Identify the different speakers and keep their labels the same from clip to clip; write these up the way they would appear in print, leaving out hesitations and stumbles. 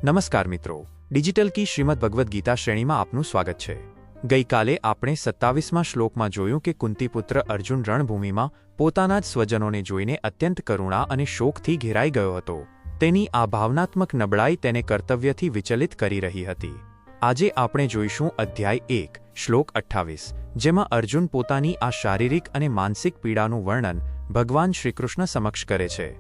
Speaker 1: નમસ્કાર મિત્રો, ડિજિટલ કી શ્રીમદ ભગવદ્ ગીતા શ્રેણીમાં આપનું સ્વાગત છે। ગઈકાલે આપણે 27મા શ્લોકમાં જોયું કે કુંતીપુત્ર અર્જુન રણભૂમિમાં પોતાના જ સ્વજનોને જોઈને અત્યંત કરુણા અને શોકથી ઘેરાઈ ગયો હતો। તેની આ ભાવનાત્મક નબળાઈ તેને કર્તવ્યથી વિચલિત કરી રહી હતી। આજે આપણે જોઈશું અધ્યાય 1 શ્લોક 28, જેમાં અર્જુન પોતાની આ શારીરિક અને માનસિક પીડાનું વર્ણન ભગવાન શ્રીકૃષ્ણ સમક્ષ કરે છે।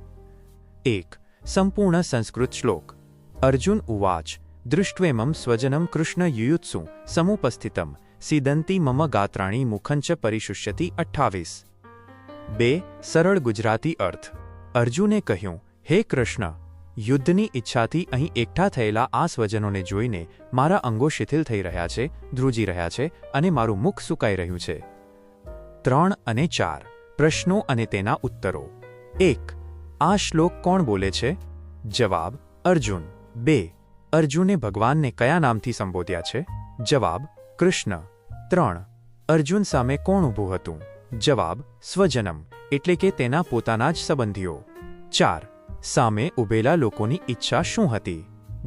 Speaker 1: 1 સંપૂર્ણ સંસ્કૃત શ્લોક। अर्जुन उवाच दृष्ट्वेमं स्वजनं कृष्ण युयुत्सु समुपस्थितं सीदन्ति मम गात्राणि मुखंच परिशुष्यति। 28 2 સરળ ગુજરાતી અર્થ। અર્જુને કહ્યું, હે કૃષ્ણ, યુદ્ધની ઈચ્છાથી અહીં એકઠા થયેલા આ સ્વજનોને જોઈને મારા અંગો શિથિલ થઈ રહ્યા છે, ધ્રુજી રહ્યા છે અને મારું મુખ સુકાઈ રહ્યું છે। 3 અને 4 પ્રશ્નો અને તેના ઉત્તરો। 1 આ શ્લોક કોણ બોલે છે? જવાબ, અર્જુન। 2 અર્જુને ભગવાનને કયા નામથી સંબોધ્યા છે? જવાબ, કૃષ્ણ। 3 અર્જુન સામે કોણ ઊભું હતું? જવાબ, સ્વજનમ એટલે કે તેના પોતાના જ સંબંધીઓ। 4 સામે ઊભેલા લોકોની ઈચ્છા શું હતી?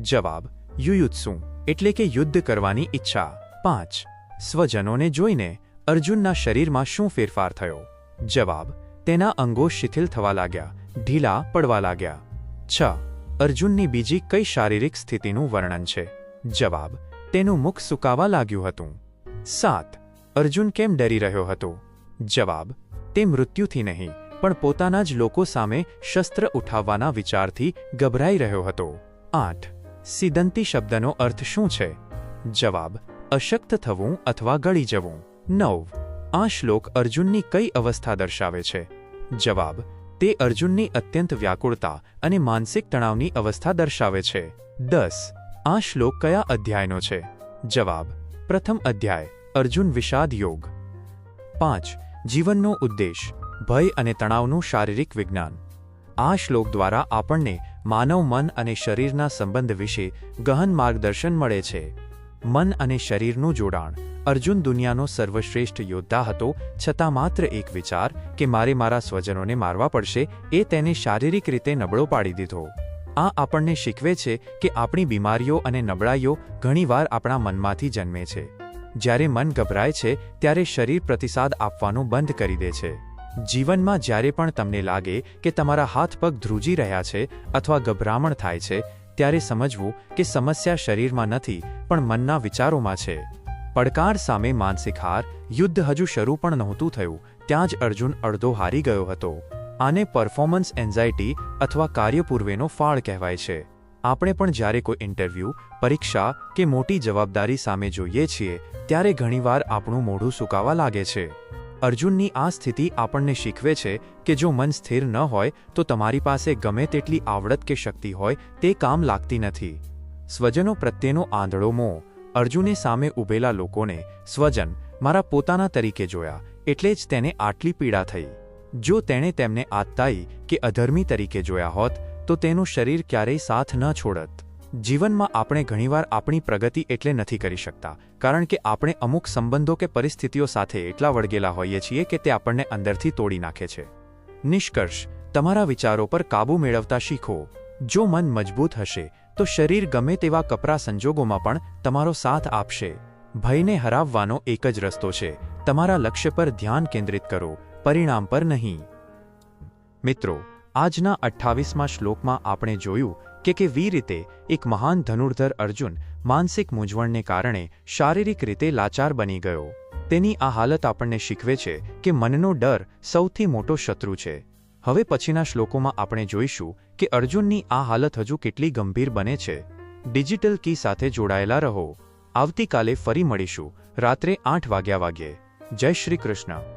Speaker 1: જવાબ, યુયુત્સુ એટલે કે યુદ્ધ કરવાની ઈચ્છા। 5 સ્વજનોને જોઈને અર્જુનના શરીરમાં શું ફેરફાર થયો? જવાબ, તેના અંગો શિથિલ થવા લાગ્યા, ઢીલા પડવા લાગ્યા। 6 અર્જુનની બીજી કઈ શારીરિક સ્થિતિનું વર્ણન છે? જવાબ, તેનું મુખ સુકાવા લાગ્યું હતું। 7 અર્જુન કેમ ડરી રહ્યો હતો? જવાબ, તે મૃત્યુથી નહીં પણ પોતાના જ લોકો સામે શસ્ત્ર ઉઠાવવાના વિચારથી ગભરાઈ રહ્યો હતો। 8 સીદંતી શબ્દનો અર્થ શું છે? જવાબ, અશક્ત થવું અથવા ગળી જવું। 9 આ શ્લોક અર્જુનની કઈ અવસ્થા દર્શાવે છે? જવાબ, તે અર્જુનની અત્યંત વ્યાકુળતા અને માનસિક તણાવની અવસ્થા દર્શાવે છે। 10 આ શ્લોક કયા અધ્યાયનો છે? જવાબ, પ્રથમ અધ્યાય અર્જુન વિષાદ યોગ। 5 જીવનનો ઉદ્દેશ ભય અને તણાવનું શારીરિક વિજ્ઞાન। આ શ્લોક દ્વારા આપણને માનવ મન અને શરીરના સંબંધ વિશે ગહન માર્ગદર્શન મળે છે। મન અને શરીરનું જોડાણ। અર્જુન દુનિયાનો સર્વશ્રેષ્ઠ યોદ્ધા હતો, છતાં માત્ર એક વિચાર કે મારે મારા સ્વજનોને મારવા પડશે એ તેને શારીરિક રીતે નબળો પાડી દીધો। આ આપણને શીખવે છે કે આપણી બીમારીઓ અને નબળાઈઓ ઘણીવાર આપણા મનમાંથી જન્મે છે। જ્યારે મન ગભરાય છે ત્યારે શરીર પ્રતિસાદ આપવાનું બંધ કરી દે છે। જીવનમાં જ્યારે પણ તમને લાગે કે તમારા હાથ પગ ધ્રુજી રહ્યા છે અથવા ગભરામણ થાય છે, ત્યારે સમજવું કે સમસ્યા શરીરમાં નથી પણ મનના વિચારોમાં છે। પડકાર સામે માનસિક હાર। યુદ્ધ હજુ શરૂ પણ નહોતું થયું ત્યાં જ અર્જુન અડધો હારી ગયો હતો। આને પરફોર્મન્સ એન્ઝાઇટી અથવા કાર્ય પૂર્વેનો ફાળ કહેવાય છે। આપણે પણ જ્યારે કોઈ ઇન્ટરવ્યૂ, પરીક્ષા કે મોટી જવાબદારી સામે જોઈએ છીએ ત્યારે ઘણીવાર આપણું મોઢું સુકાવા લાગે છે। અર્જુનની આ સ્થિતિ આપણને શીખવે છે કે જો મન સ્થિર ન હોય તો તમારી પાસે ગમે તેટલી આવડત કે શક્તિ હોય તે કામ લાગતી નથી। સ્વજનો પ્રત્યેનો આંધળો મોહ। અર્જુને સામે ઊભેલા લોકોને સ્વજન, મારા પોતાના તરીકે જોયા એટલે જ તેને આટલી પીડા થઈ। જો તેણે તેમને આત્તાઈ કે અધર્મી તરીકે જોયા હોત તો તેનું શરીર ક્યારેય સાથ ન છોડત। જીવનમાં આપણે ઘણીવાર આપણી પ્રગતિ એટલે નથી કરી શકતા કારણ કે આપણે અમુક સંબંધો કે પરિસ્થિતિઓ સાથે એટલા વળગેલા હોઈએ છીએ કે તે આપણને અંદરથી તોડી નાખે છે। નિષ્કર્ષ, તમારા વિચારો પર કાબૂ મેળવતા શીખો। જો મન મજબૂત હશે તો શરીર ગમે તેવા કપરા સંજોગોમાં પણ તમારો સાથ આપશે। ભયને હરાવવાનો એક જ રસ્તો છે, તમારા લક્ષ્ય પર ધ્યાન કેન્દ્રિત કરો, પરિણામ પર નહીં। મિત્રો, આજના 28મા શ્લોકમાં આપણે જોયું કે કેવી રીતે એક મહાન ધનુર્ધર અર્જુન માનસિક મૂંઝવણને કારણે શારીરિક રીતે લાચાર બની ગયો। તેની આ હાલત આપણને શીખવે છે કે મનનો ડર સૌથી મોટો શત્રુ છે। હવે પછીના શ્લોકોમાં આપણે જોઈશું કે અર્જુનની આ હાલત હજુ કેટલી ગંભીર બને છે। ડિજિટલ કી સાથે જોડાયેલા રહો। આવતીકાલે ફરી મળીશું રાત્રે 8 વાગ્યે। જય શ્રી કૃષ્ણ।